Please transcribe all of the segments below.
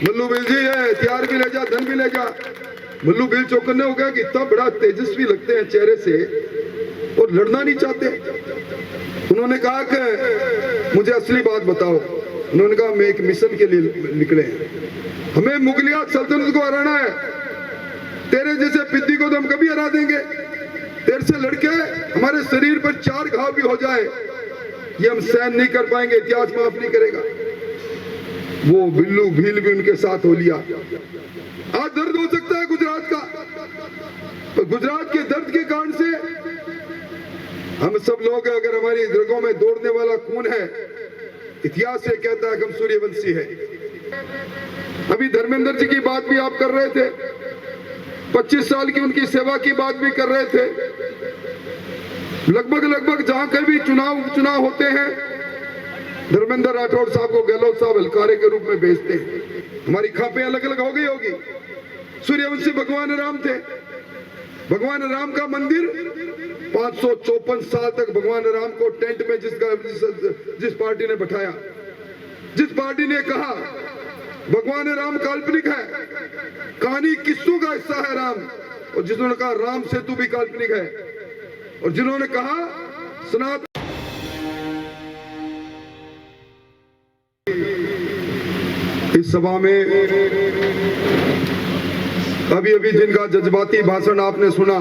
Mallu bill जी है, हथियार भी ले जा, धन भी ले जा। मल्लू बिल चौकन्ने हो गया कि इतना बड़ा तेजस्वी लगते हैं चेहरे से और लड़ना नहीं चाहते। उन्होंने कहा कि मुझे असली बात बताओ। उन्होंने कहा मैं एक मिशन के लिए निकले हैं, हमें मुगलिया सल्तनत को हराना है। तेरे जैसे पिद्दी को तो हम कभी हरा देंगे, तेरे से लड़के हमारे शरीर पर 4 घाव भी हो जाए ये हम सहन नहीं कर पाएंगे, इतिहास माफ नहीं करेगा। वो बिल्लू भील भी उनके साथ हो लिया। आज दर्द हो सकता है गुजरात का, तो गुजरात के दर्द के कारण से हम सब लोग, अगर हमारी रगों में दौड़ने वाला खून है, इतिहास से कहता है कि हम सूर्यवंशी है। अभी धर्मेंद्र जी की बात भी आप कर रहे थे, 25 साल की उनकी सेवा की बात भी कर रहे थे। लगभग जहां कभी चुनाव होते हैं, धर्मेंद्र राठौड़ साहब को गहलोत साहब हलकारे के रूप में भेजते हैं। हमारी खापें अलग अलग हो गई होगी। सूर्यवंशी भगवान राम थे। भगवान राम का मंदिर 554 साल तक भगवान राम को टेंट में जिस पार्टी ने बैठाया, जिस पार्टी ने कहा भगवान राम काल्पनिक है, कहानी किस्सों का हिस्सा है राम, और जिन्होंने कहा राम सेतु भी काल्पनिक है, और जिन्होंने कहा सनातन। इस सभा में अभी जिनका जज्बाती भाषण आपने सुना,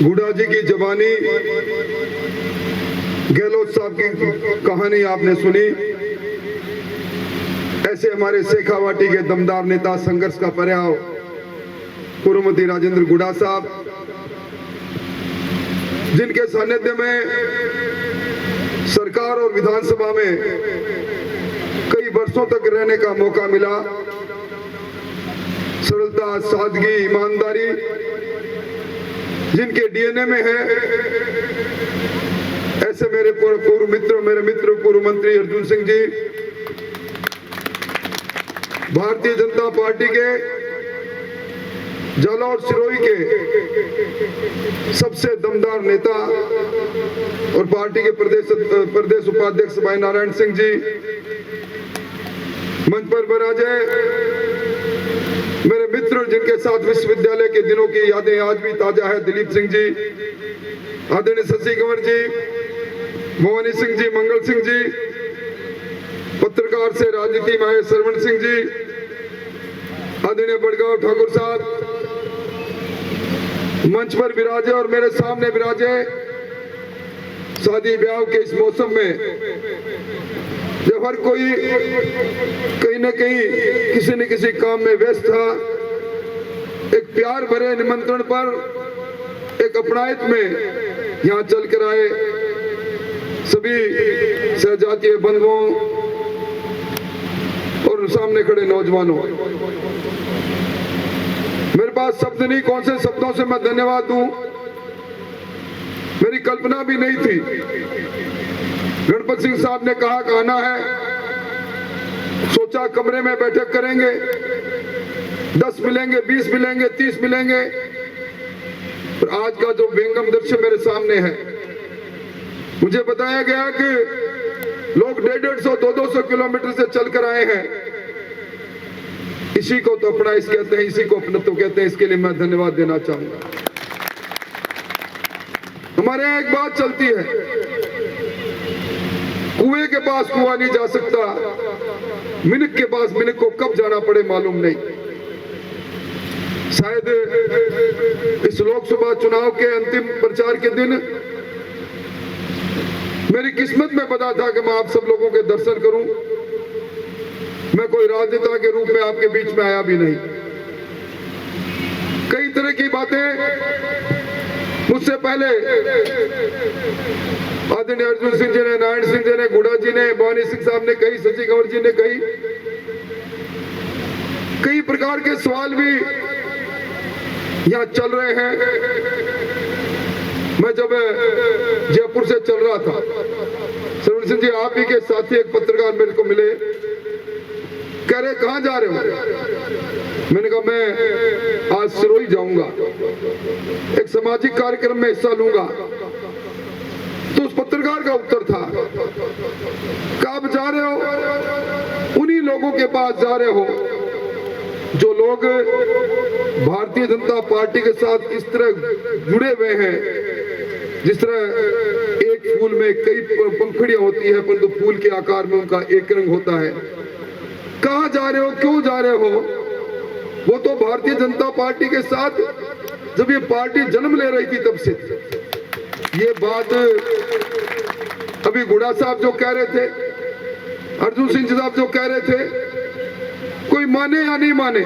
गुडा जी की जबानी, गहलोत साहब की कहानी आपने सुनी। ऐसे हमारे शेखावाटी के दमदार नेता, संघर्ष का पर्याय पूर्व मंत्री राजेंद्र गुडा साहब, जिनके सानिध्य में सरकार और विधानसभा में कई वर्षों तक रहने का मौका मिला। सरलता, सादगी, ईमानदारी जिनके डीएनए में है, ऐसे मेरे मित्र पूर्व मंत्री अर्जुन सिंह जी, भारतीय जनता पार्टी के जालौर सिरोही के सबसे दमदार नेता और पार्टी के प्रदेश उपाध्यक्ष भाई नारायण सिंह जी, मंच पर विराजे मेरे मित्र जिनके साथ विश्वविद्यालय के दिनों की यादें आज भी ताजा है, दिलीप सिंह जी, आदरणीय शशि कंवर जी, मोहनी सिंह जी, मंगल सिंह जी, पत्रकार से राजनीति में सरवण सिंह जी, आदरणीय बड़गांव ठाकुर साहब मंच पर विराजे और मेरे सामने विराजे। शादी ब्याह के इस मौसम में जब हर कोई कहीं न कहीं किसी न किसी काम में व्यस्त था, एक प्यार भरे निमंत्रण पर एक अपनायत में यहाँ चल कर आए सभी सहजातीय बंधुओं और सामने खड़े नौजवानों, मेरे पास शब्द नहीं, कौन से शब्दों से मैं धन्यवाद दूं। मेरी कल्पना भी नहीं थी। गणपत सिंह साहब ने कहा कि आना है, सोचा कमरे में बैठक करेंगे, 10 मिलेंगे, 20 मिलेंगे, 30 मिलेंगे, और आज का जो विहंगम दृश्य मेरे सामने है, मुझे बताया गया कि लोग 150-200 किलोमीटर से चलकर आए हैं। इसी को तो अपना इस कहते हैं, इसी को अपना तो कहते हैं। इसके लिए मैं धन्यवाद देना चाहूंगा। हमारे यहाँ एक बात चलती है, कुएं के पास कुआं नहीं जा सकता, मिनक के पास मिनक को कब जाना पड़े मालूम नहीं। शायद इस लोकसभा चुनाव के अंतिम प्रचार के दिन मेरी किस्मत में पता था कि मैं आप सब लोगों के दर्शन करूं। मैं कोई राजनेता के रूप में आपके बीच में आया भी नहीं। कई तरह की बातें मुझसे पहले आदरणीय अर्जुन सिंह जी ने, नारायण सिंह जी ने, गुडा जी ने, भवानी सिंह साहब ने कही, शशि कंवर जी ने कही। कई प्रकार के सवाल भी यहाँ चल रहे हैं। मैं जब जयपुर से चल रहा था, सरवण सिंह जी आप ही के साथी एक पत्रकार मेरे को मिले, कह रहे कहां जा रहे हो? मैंने कहा मैं आज सिरोही जाऊंगा, एक सामाजिक कार्यक्रम में हिस्सा लूंगा। तो उस पत्रकार का उत्तर था, कब जा रहे हो? लोगों के पास जा रहे हो जो लोग भारतीय जनता पार्टी के साथ इस तरह जुड़े हुए हैं, जिस तरह एक फूल में कई पंखुड़ियां होती है परंतु फूल के आकार में उनका एक रंग होता है। कहां जा रहे हो, क्यों जा रहे हो? वो तो भारतीय जनता पार्टी के साथ जब ये पार्टी जन्म ले रही थी तब से। ये बात अभी गुड़ा साहब जो कह रहे थे, अर्जुन सिंह साहब जो कह रहे थे, कोई माने या नहीं माने,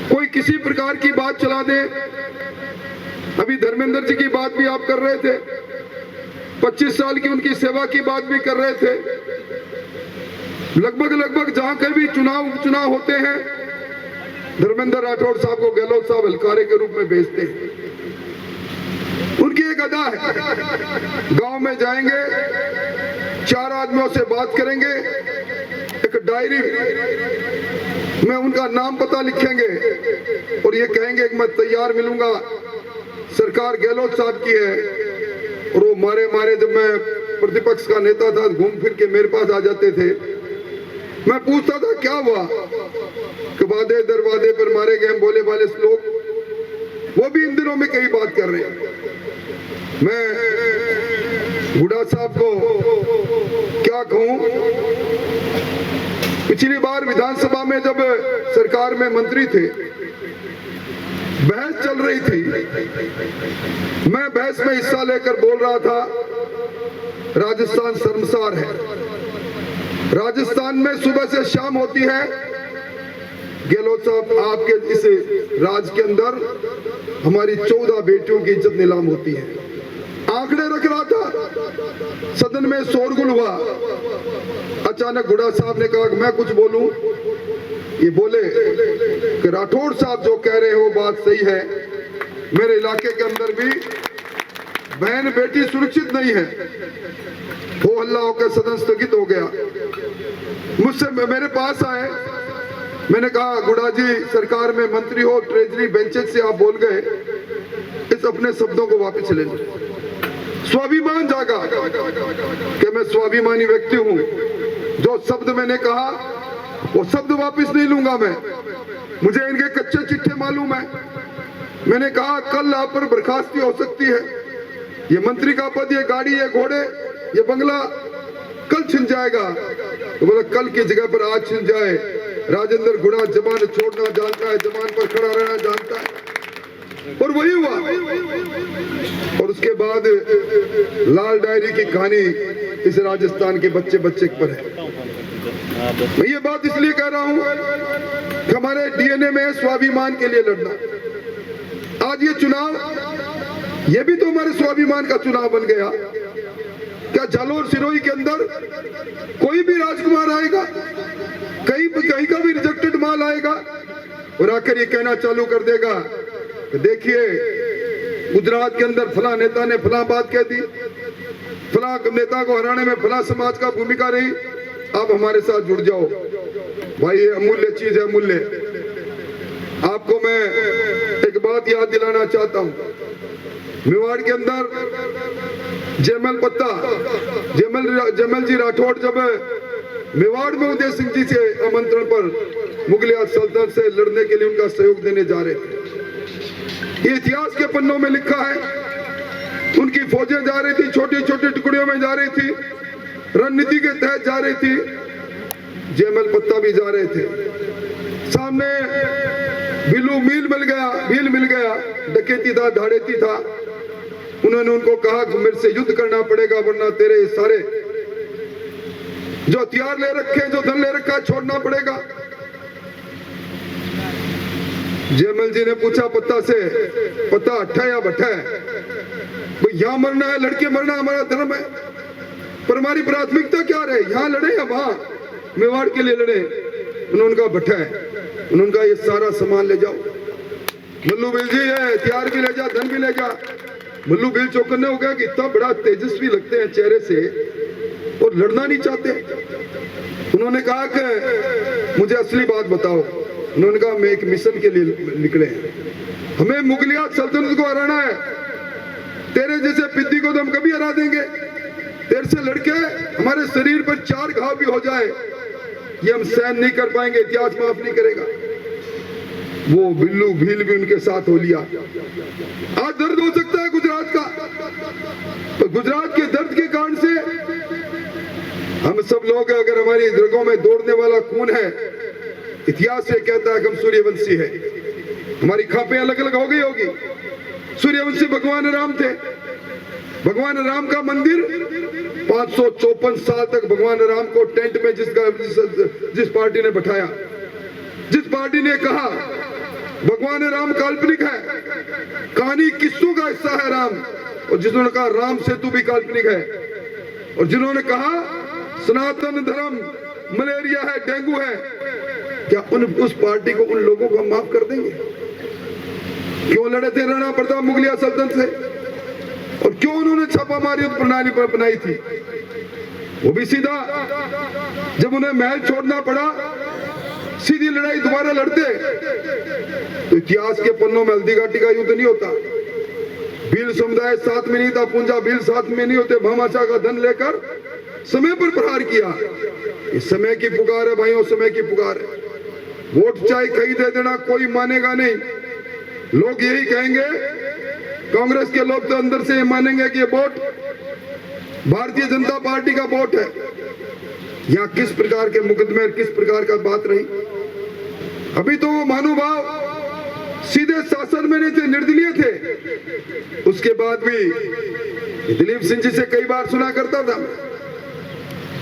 कोई किसी प्रकार की बात चला दे। अभी धर्मेंद्र जी की बात भी आप कर रहे थे, 25 साल की उनकी सेवा की बात भी कर रहे थे। लगभग जहां कहीं भी चुनाव होते हैं, धर्मेंद्र राठौड़ साहब को गहलोत साहब हलकारे के रूप में भेजते हैं। उनकी एक अदा है, गांव में जाएंगे, 4 आदमियों से बात करेंगे, एक डायरी में उनका नाम पता लिखेंगे और ये कहेंगे कि मैं तैयार मिलूंगा, सरकार गहलोत साहब की है। और वो मारे जब मैं प्रतिपक्ष का नेता था, घूम फिर के मेरे पास आ जाते थे। मैं पूछता था क्या हुआ, कि वादे दरवाजे पर मारे गए बोले वाले लोग, वो भी इन दिनों में कई बात कर रहे हैं। मैं हुड्डा साहब को क्या कहूं, पिछली बार विधानसभा में जब सरकार में मंत्री थे, बहस चल रही थी, मैं बहस में हिस्सा लेकर बोल रहा था राजस्थान शर्मसार है। राजस्थान में सुबह से शाम होती है, गहलोत साहब आपके इस राज के अंदर हमारी 14 बेटियों की इज्जत नीलाम होती है। आंकड़े रख रहा था, सदन में शोरगुल हुआ। अचानक गुड़ा साहब ने कहा कि मैं कुछ बोलूं। ये बोले कि राठौड़ साहब जो कह रहे हो बात सही है, मेरे इलाके के अंदर भी बहन बेटी सुरक्षित नहीं है। वो हल्ला होकर सदन स्थगित हो गया। मुझसे मेरे पास आए, मैंने कहा गुड़ा जी सरकार में मंत्री हो, ट्रेजरी बेंचेस से आप बोल गए, इस अपने शब्दों को वापस ले लो। स्वाभिमान जागा कि मैं स्वाभिमानी व्यक्ति हूं, जो शब्द मैंने कहा वो शब्द वापस नहीं लूंगा मैं। मुझे इनके कच्चे चिट्ठे मालूम है। मैंने कहा कल आप पर बर्खास्ती हो सकती है, ये मंत्री का पद, ये गाड़ी, ये घोड़े, ये बंगला कल छिन जाएगा। तो बोला कल की जगह पर आज छिन जाए। राजेंद्र गुड़ा जबान छोड़ना जानता है, जबान पर खड़ा रहना जानता है, और वही हुआ। और उसके बाद लाल डायरी की कहानी इस राजस्थान के बच्चे पर है। मैं ये बात इसलिए कह रहा हूं कि हमारे डीएनए में स्वाभिमान के लिए लड़ना। आज ये चुनाव, ये भी तो हमारे स्वाभिमान का चुनाव बन गया। क्या जालोर सिरोही के अंदर कोई भी राजकुमार आएगा, कहीं का भी रिजेक्टेड माल आएगा और आकर ये कहना चालू कर देगा कि देखिए गुजरात के अंदर फला नेता ने फला बात कह दी, फला नेता को हराने में फला समाज का भूमिका रही, आप हमारे साथ जुड़ जाओ। भाई ये अमूल्य चीज है, अमूल्य। आपको मैं एक बात याद दिलाना चाहता हूं, मेवाड़ के अंदर जयमल जी राठौड़ जब मेवाड़ में उदय सिंह जी से आमंत्रण पर मुगलिया सल्तनत से लड़ने के लिए उनका सहयोग देने जा रहे थे। ये इतिहास के पन्नों में लिखा है। उनकी फौजें जा रही थी, छोटी छोटी टुकड़ियों में जा रही थी, रणनीति के तहत जा रही थी। जयमल पत्ता भी जा रहे थे। सामने भील मिल गया, डकैती था, धाड़ेती था। उन्होंने उनको कहा कि मेरे से युद्ध करना पड़ेगा, वरना तेरे सारे जो हथियार ले रखे, जो धन ले रखा, छोड़ना पड़ेगा। जयमल जी ने पूछा पत्ता से, पत्ता अट्ठा या भट्ठा है? यहाँ मरना है, लड़के मरना हमारा धर्म है, पर हमारी प्राथमिकता क्या रहे, यहाँ लड़े या वहां मेवाड़ के लिए लड़े? उन्होंने कहा भट्ठा है। उन्होंने कहा ये सारा सामान ले जाओ। मल्लू बिल जी है, हथियार भी ले जा, धन भी ले जा। मल्लू बिल चौकन्ने हो गया कि इतना बड़ा तेजस्वी लगते हैं चेहरे से और लड़ना नहीं चाहते। उन्होंने कहा कि मुझे असली बात बताओ। उन्होंने कहा मैं एक मिशन के लिए निकले हैं, हमें मुगलिया सल्तनत को हराना है। तेरे जैसे पिद्दी को तो हम कभी हरा देंगे, तेरे से लड़के हमारे शरीर पर 4 घाव भी हो जाए, ये हम सहन नहीं कर पाएंगे, इतिहास माफ नहीं करेगा। वो बिल्लू भील भी उनके साथ हो लिया। आज दर्द हो सकता है गुजरात का, तो गुजरात के दर्द के कारण से हम सब लोग, अगर हमारी रगों में दौड़ने वाला खून है, इतिहास से कहता है कि हम सूर्यवंशी है। हमारी खापें अलग अलग हो गई होगी। सूर्यवंशी भगवान राम थे। भगवान राम का मंदिर 554 साल तक भगवान राम को टेंट में जिस पार्टी ने बैठाया, जिस पार्टी ने कहा भगवान राम काल्पनिक है, कहानी किस्सों का हिस्सा है राम, और जिन्होंने कहा राम सेतु भी काल्पनिक है, और जिन्होंने कहा सनातन धर्म मलेरिया है, डेंगू है, क्या उस पार्टी को, उन लोगों को हम माफ कर देंगे? क्यों लड़े थे राणा प्रताप मुगलिया सल्तनत से, और क्यों उन्होंने छापामारी प्रणाली पर बनाई थी? वो भी सीधा, जब उन्हें महल छोड़ना पड़ा, सीधी लड़ाई दोबारा लड़ते तो इतिहास के पन्नों में हल्दी घाटी का युद्ध नहीं होता। भील समुदाय साथ में नहीं था, पूंजा भील साथ में नहीं होते। भामाशाह का धन लेकर समय पर प्रहार किया। इस समय की पुकार है भाइयों, समय की पुकार है। वोट चाहे कहीं दे देना, कोई मानेगा नहीं। लोग यही कहेंगे, कांग्रेस के लोग तो अंदर से ये मानेंगे कि ये वोट भारतीय जनता पार्टी का वोट है। यहाँ किस प्रकार के मुकदमे, किस प्रकार का बात रही। अभी तो वो महानुभाव सीधे शासन में नहीं थे, निर्दलीय थे। उसके बाद भी दिलीप सिंह जी से कई बार सुना करता था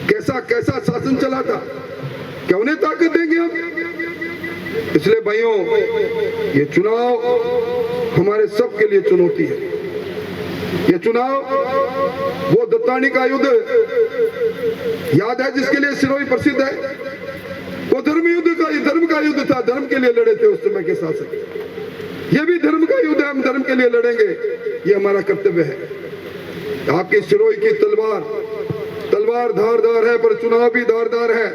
कैसा कैसा शासन चला था, क्या उन्हें ताकत देंगे हम? इसलिए भाइयों, ये चुनाव हमारे सब के लिए चुनौती है। ये चुनाव वो दत्तानी का युद्ध याद है जिसके लिए सिरोही प्रसिद्ध है। वो धर्म का युद्ध था, धर्म के लिए लड़े थे उस समय के शासक। ये भी धर्म का युद्ध है, हम धर्म के लिए लड़ेंगे, ये हमारा कर्तव्य है। आपकी सिरोही की तलवार धारदार है, पर चुनाव भी धारदार है।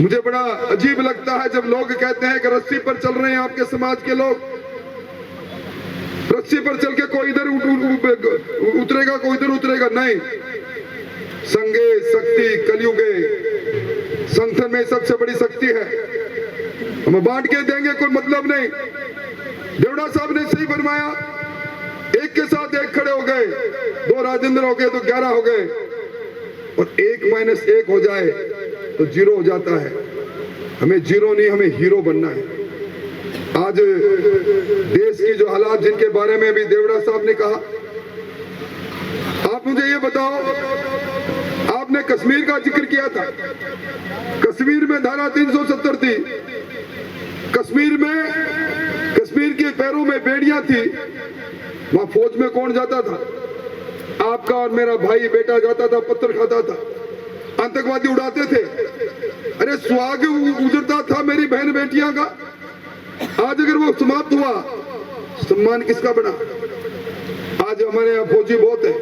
मुझे बड़ा अजीब लगता है जब लोग कहते हैं कि रस्सी पर चल रहे हैं आपके समाज के लोग। रस्सी पर चल के कोई इधर उतरेगा, कोई इधर उतरेगा नहीं। संगे शक्ति कलयुगे, संगठन में सबसे बड़ी शक्ति है। हम बांट के देंगे कोई मतलब नहीं। देवड़ा साहब ने सही फरमाया, एक के साथ एक खड़े हो गए, 2 राजेंद्र हो गए तो 11 हो गए, और 1 - 1 हो जाए तो 0 हो जाता है। हमें 0 नहीं, हमें हीरो बनना है। आज देश की जो हालात जिनके बारे में भी देवड़ा साहब ने कहा, आप मुझे ये बताओ, आपने कश्मीर का जिक्र किया था। कश्मीर में धारा 370 थी। कश्मीर के पैरों में बेड़ियां थी। वहां फौज में कौन जाता था? आपका और मेरा भाई बेटा जाता था, पत्थर खाता था, आतंकवादी उड़ाते थे। अरे सुहाग गुजरता था मेरी बहन बेटियां का। आज अगर वो समाप्त हुआ, सम्मान किसका बना? आज हमारे यहाँ फौजी बहुत है,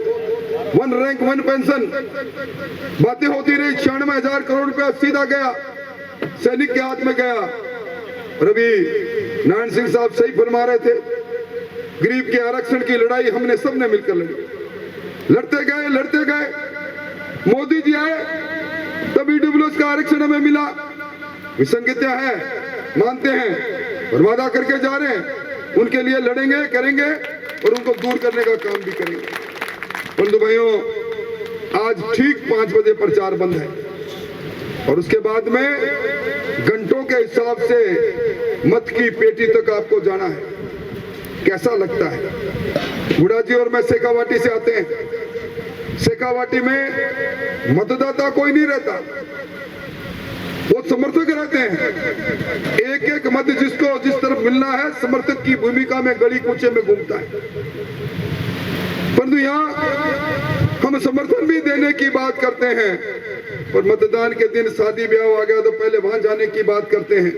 1 रैंक 1 पेंशन, बातें होती रही। 96,000 करोड़ रुपया सीधा गया, सैनिक के हाथ में गया। और अभी नारायण सिंह साहब सही फरमा रहे थे, गरीब के आरक्षण की लड़ाई हमने सबने मिलकर लड़ी। लड़ते गए, मोदी जी आए तभी ईडब्ल्यूएस का आरक्षण हमें मिला। विसंगतियां है, मानते हैं, और वादा करके जा रहे हैं, उनके लिए लड़ेंगे, करेंगे, और उनको दूर करने का काम भी करेंगे। बंधु भाइयों, आज ठीक 5 बजे प्रचार बंद है, और उसके बाद में घंटों के हिसाब से मत की पेटी तक आपको जाना है। कैसा लगता है? गुड़ा जी और मैं शेखावाटी से आते हैं। शेखावाटी में मतदाता कोई नहीं रहता, वो समर्थक रहते हैं। एक मत जिसको जिस तरफ मिलना है, समर्थक की भूमिका में गली कूचे में घूमता है। परंतु यहाँ हम समर्थन भी देने की बात करते हैं, और मतदान के दिन शादी ब्याह आ गया तो पहले वहां जाने की बात करते हैं।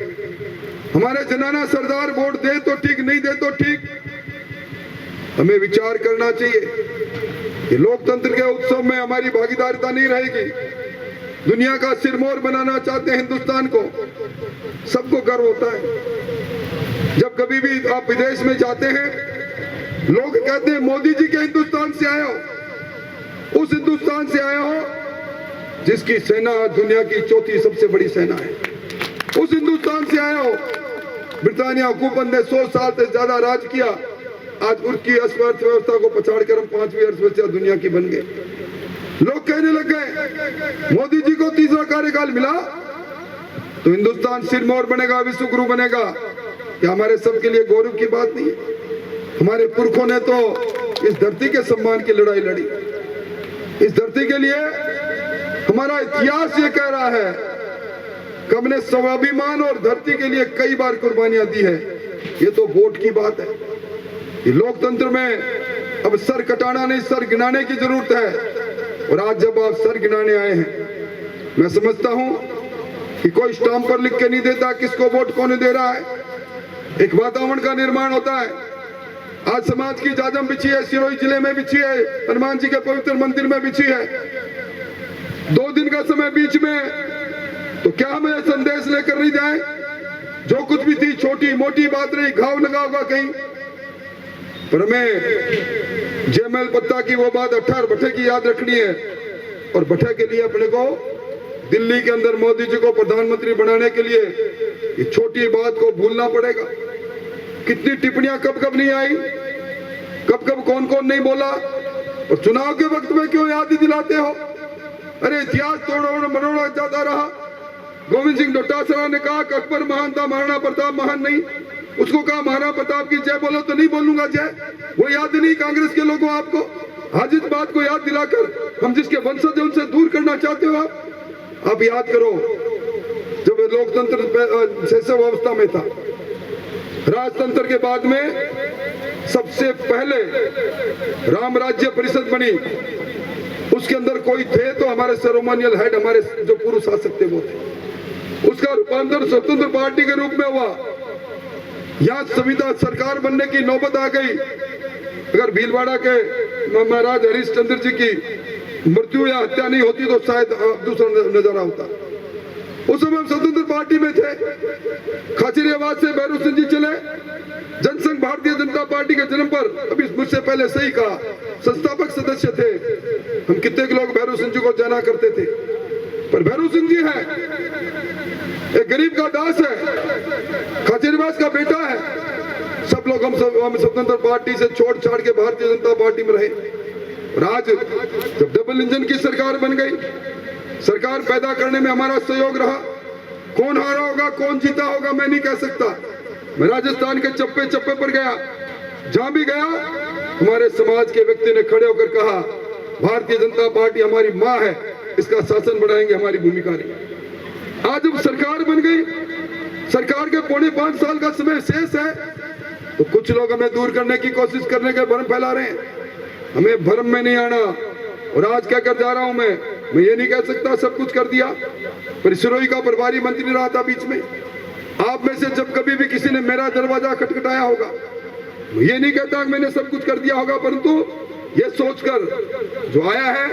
हमारे जनाना सरदार वोट दे तो ठीक, नहीं दे तो ठीक। हमें विचार करना चाहिए कि लोकतंत्र के उत्सव में हमारी भागीदारिता नहीं रहेगी। दुनिया का सिरमौर बनाना चाहते हैं हिंदुस्तान को, सबको गर्व होता है। जब कभी भी आप विदेश में जाते हैं, लोग कहते हैं मोदी जी के हिंदुस्तान से आए हो, उस हिंदुस्तान से आए हो जिसकी सेना दुनिया की चौथी सबसे बड़ी सेना है, उस हिंदुस्तान से आया हो। ब्रिटानिया हुकूमत ने 100 साल से ज्यादा राज किया, आज उसकी अर्थव्यवस्था को पछाड़कर हम 5वीं अर्थव्यवस्था दुनिया की बन गए। लोग कहने लग गए मोदी जी को तीसरा कार्यकाल मिला तो हिंदुस्तान सिरमौर बनेगा, विश्व गुरु बनेगा। क्या हमारे सबके लिए गौरव की बात नहीं है? हमारे पुरखों ने तो इस धरती के सम्मान की लड़ाई लड़ी। इस धरती के लिए हमारा इतिहास ये कह रहा है कि हमने स्वाभिमान और धरती के लिए कई बार कुर्बानियां दी है। ये तो वोट की बात है। ये लोकतंत्र में अब सर कटाना नहीं, सर गिनाने की जरूरत है। और आज जब आप सर गिनाने आए हैं, मैं समझता हूं कि कोई स्टाम्प पर लिख के नहीं देता किसको वोट कौन दे रहा है। एक वातावरण का निर्माण होता है। आज समाज की जाजम बिछी है, सिरोही जिले में बिछी है, हनुमान जी के पवित्र मंदिर में बिछी है। 2 दिन का समय बीच में, तो क्या हम यह संदेश लेकर नहीं जाए जो कुछ भी थी छोटी मोटी बात रही, घाव लगा होगा कहीं, पर हमें जयमल पत्ता की वो बात 18 भट्टे की याद रखनी है। और भट्टे के लिए अपने को दिल्ली के अंदर मोदी जी को प्रधानमंत्री बनाने के लिए ये छोटी बात को भूलना पड़ेगा। कितनी टिप्पणियां कब कब नहीं आई, कब कब कौन कौन नहीं बोला, और चुनाव के वक्त में क्यों याद दिलाते हो? अरे इतिहास तोड़ो मरोड़ा जाता रहा। गोविंद सिंह डोटासरा ने कहा कि अकबर महान था, महाराणा प्रताप महान नहीं। उसको कहा महाराणा प्रताप की जय बोलो, तो नहीं बोलूंगा जय। वो याद नहीं कांग्रेस के लोगों आपको? आज इस बात को याद दिलाकर हम जिसके वंशज हैं उनसे दूर करना चाहते हो आप याद करो जब लोकतंत्र शैशव अवस्था में था, राजतंत्र के बाद में सबसे पहले राम राज्य परिषद बनी। उसके अंदर कोई थे तो हमारे सेरेमोनियल हेड, हमारे जो पूर्व शासक थे वो थे। उसका रूपांतर स्वतंत्र पार्टी के रूप में हुआ। यहाँ संविधान सरकार बनने की नौबत आ गई। अगर भीलवाड़ा के महाराज हरिश्चंद्र जी की मृत्यु या हत्या नहीं होती तो शायद दूसरा नजारा होता। उस समय हम स्वतंत्र पार्टी में थे। खाचरियाबाद से भैरव सिंह जी चले, जनसंघ भारतीय जनता पार्टी के जन्म पर, अभी मुझसे पहले सही कहा, संस्थापक सदस्य थे हम। कितने लोग भैरव सिंह जी को जाना करते थे, पर भैरव सिंह जी है एक गरीब का दास है, खाचरियाबाद का बेटा है। सब लोग हम स्वतंत्र पार्टी से छोड़ छाड़ के भारतीय जनता पार्टी में रहे। और आज जब डबल इंजन की सरकार बन गई, सरकार पैदा करने में हमारा सहयोग रहा। कौन हारा होगा कौन जीता होगा मैं नहीं कह सकता। मैं राजस्थान के चप्पे चप्पे पर गया, जहां भी गया हमारे समाज के व्यक्ति ने खड़े होकर कहा भारतीय जनता पार्टी हमारी मां है, इसका शासन बढ़ाएंगे, हमारी भूमिका नहीं। आज जब सरकार बन गई, सरकार के 4.5 साल का समय शेष है, तो कुछ लोग हमें दूर करने की कोशिश करने के भ्रम फैला रहे हैं। हमें भ्रम में नहीं आना। और आज क्या कर जा रहा हूं मैं ये नहीं कह सकता सब कुछ कर दिया, पर सिरोही का प्रभारी मंत्री रहा था बीच में। आप में से जब कभी भी किसी ने मेरा दरवाजा खटखटाया होगा, मैं ये नहीं कहता कि मैंने सब कुछ कर दिया होगा, परंतु ये सोचकर जो आया है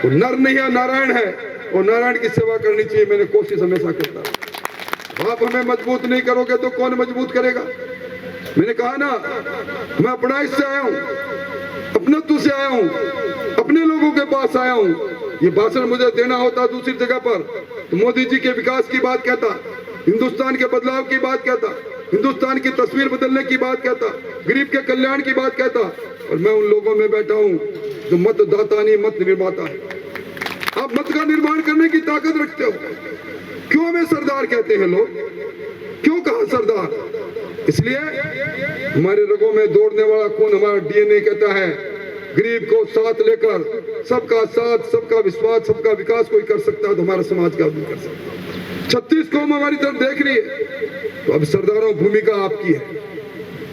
वो नर नहीं है, नारायण है, और नारायण की सेवा करनी चाहिए। मैंने कोशिश हमेशा करता। आप हमें मजबूत नहीं करोगे तो कौन मजबूत करेगा? मैंने कहा ना, मैं अपना इससे आया हूं, अपनत्व से आया हूं, अपने लोगों के पास आया हूं। ये भाषण मुझे देना होता दूसरी जगह पर तो मोदी जी के विकास की बात कहता, हिंदुस्तान के बदलाव की बात कहता, हिंदुस्तान की तस्वीर बदलने की बात कहता, गरीब के कल्याण की बात कहता। और मैं उन लोगों में बैठा हूं जो मतदाता नहीं मत निर्माता है। आप मत का निर्माण करने की ताकत रखते हो। क्यों हमें सरदार कहते हैं लोग? क्यों कहा सरदार? इसलिए हमारे रगों में दौड़ने वाला खून, हमारा डीएनए कहता है गरीब को साथ लेकर सबका साथ, सबका विश्वास, सबका विकास कोई कर सकता है तो हमारा समाज का भी कर सकता है। 36 कौम हमारी तरफ देख रही है, तो अब सरदारों भूमिका आपकी है।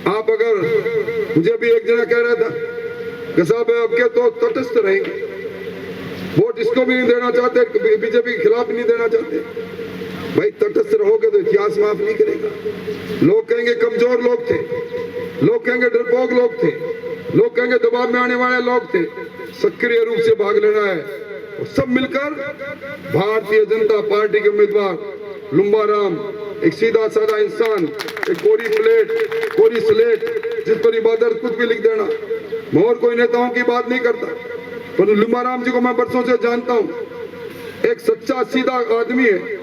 आप अगर, मुझे भी एक जना कह रहा था कि साहब अब के तो तटस्थ रहेंगे, वोट इसको भी नहीं देना चाहते, बीजेपी के खिलाफ नहीं देना चाहते। भाई तटस्थ रहोगे तो इतिहास माफ नहीं करेगा। लोग कहेंगे कमजोर लोग थे, लोग कहेंगे डरपोक लोग थे, लोग कहेंगे दबाव में आने वाले लोग थे। सक्रिय रूप से भाग लेना है और सब मिलकर भारतीय जनता पार्टी के उम्मीदवार लुम्बा राम, एक सीधा साधा इंसान, एक कोरी स्लेट जिस पर इबादत कुछ भी लिख देना। मैं और कोई नेताओं की बात नहीं करता, पर लुम्बा राम जी को मैं बरसों से जानता हूँ। एक सच्चा सीधा आदमी है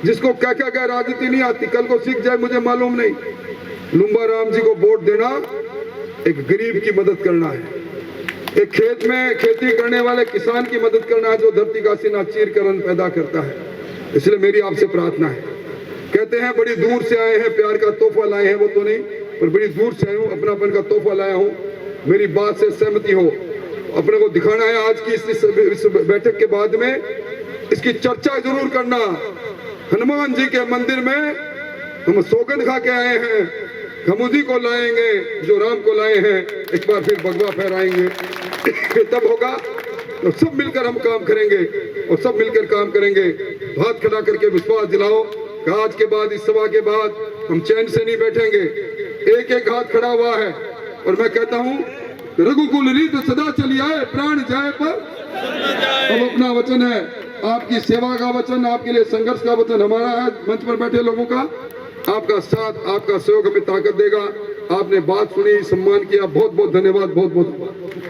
जिसको क्या क्या क्या राजनीति नहीं आती, कल को सीख जाए मुझे मालूम नहीं। लुम्बा राम जी को वोट देना एक गरीब की मदद करना है, एक खेत में खेती करने वाले किसान की मदद करना है जो धरती का सीना चीर कर अन्न पैदा करता है। इसलिए मेरी आपसे प्रार्थना है, कहते हैं बड़ी दूर से आए हैं, प्यार का तोहफा लाए हैं, वो तो नहीं, पर बड़ी दूर से आया हूँ, अपनापन का तोहफा लाया हूँ। मेरी बात से सहमति हो, अपने को दिखाना है। आज की इस बैठक के बाद में इसकी चर्चा जरूर करना। हनुमान जी के मंदिर में हम सौगंध खा के आए हैं, हम उसी को लाएंगे जो राम को लाए हैं, एक बार फिर भगवा फहराएंगे। तब होगा तो सब मिलकर हम काम करेंगे, और सब मिलकर काम करेंगे। हाथ खड़ा करके विश्वास दिलाओ कि आज के बाद, इस सभा के बाद हम चैन से नहीं बैठेंगे। एक एक हाथ खड़ा हुआ है, और मैं कहता हूँ रघुकुल रीत सदा चली आए, प्राण जाए पर अब अपना वचन है, आपकी सेवा का वचन, आपके लिए संघर्ष का वचन हमारा है, मंच पर बैठे लोगों का। आपका साथ, आपका सहयोग हमें ताकत देगा। आपने बात सुनी, सम्मान किया, बहुत बहुत धन्यवाद, बहुत बहुत।